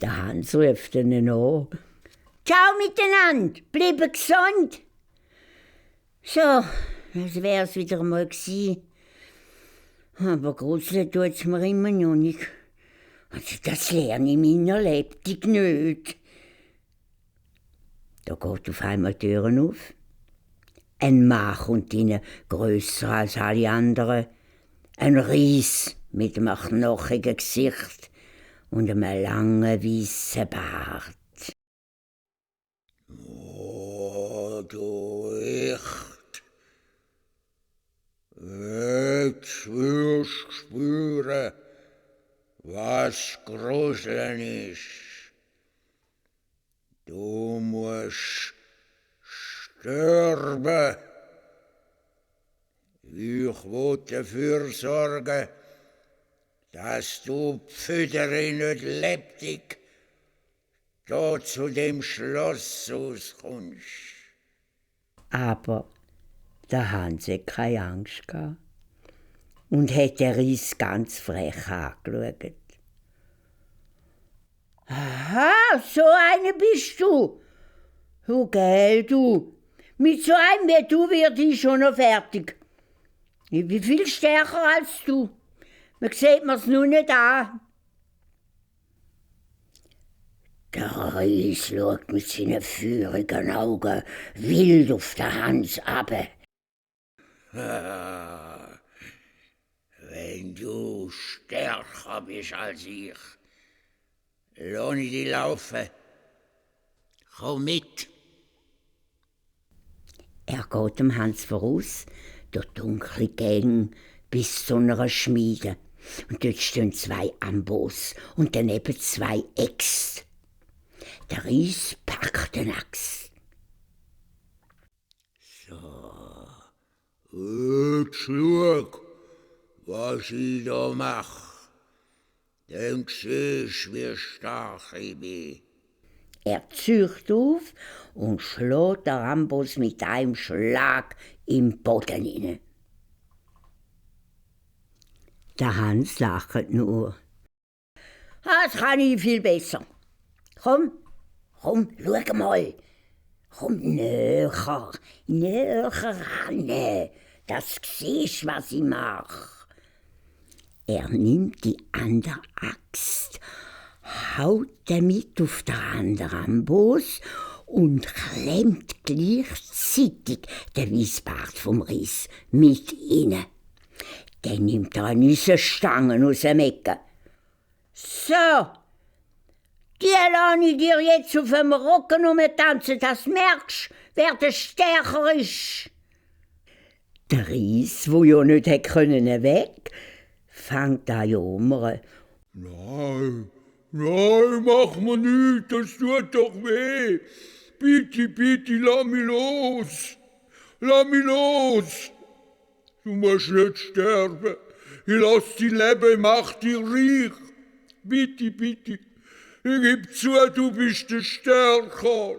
Der Hans ruft ihnen an. Ciao miteinander, bleiben gesund. So, das wär's wieder mal gewesen. Aber gruseln tut's mir immer noch nicht. Also das lerne ich meiner Lebtung nicht. Da geht auf einmal die Türen auf. Ein Mann kommt rein, grösser als alle anderen. Ein Ries mit einem knochigen Gesicht und einem langen, weißen Bart. Oh, du Licht! Jetzt wirst du spüren, was Gruseln ist. Du musst sterben. Ich will dafür sorgen, dass du Pfüderi nicht lebendig da zu dem Schloss rauskommst. Aber der Hans hat keine Angst gehabt und hat den Ries ganz frech angeschaut. Aha, so eine bist du. Du gell, du. Mit so einem wie du werde ich schon noch fertig. Ich bin viel stärker als du. Man sieht mir's nur nicht an. Der Ries schaut mit seinen feurigen Augen wild auf den Hans ab. Wenn du stärker bist als ich, lass ich dich laufen. Komm mit. Er geht dem Hans voraus, durch dunkle Gänge bis zu einer Schmiede. Und dort stehen 2 Ambos und daneben 2 Äxte. Der Ries packt den Axt. So, jetzt schau, was ich da mach. Dann siehst, wie stark ich bin. Er zieht auf und schlägt den Ambos mit einem Schlag im Boden hinein. Der Hans lacht nur. Das kann ich viel besser. Komm, schau mal. Komm näher ran, dass du siehst, was ich mach. Er nimmt die andere Axt, haut damit auf den anderen Amboss und klemmt gleichzeitig den Weissbart vom Ries mit inne. Dann nimmt er eine Stangen aus dem Ecken. So, die lasse ich dir jetzt auf dem Rücken umtanzen, dass du merkst, wer der stärker ist. Der Ries, wo ja nicht weg konnte, fängt an zu jammern. Nein, mach mir nichts, das tut doch weh. Bitte, lass mich los. Du musst nicht sterben. Ich lass dich leben, mach dich reich. Bitte. Ich geb zu, du bist der Stärker.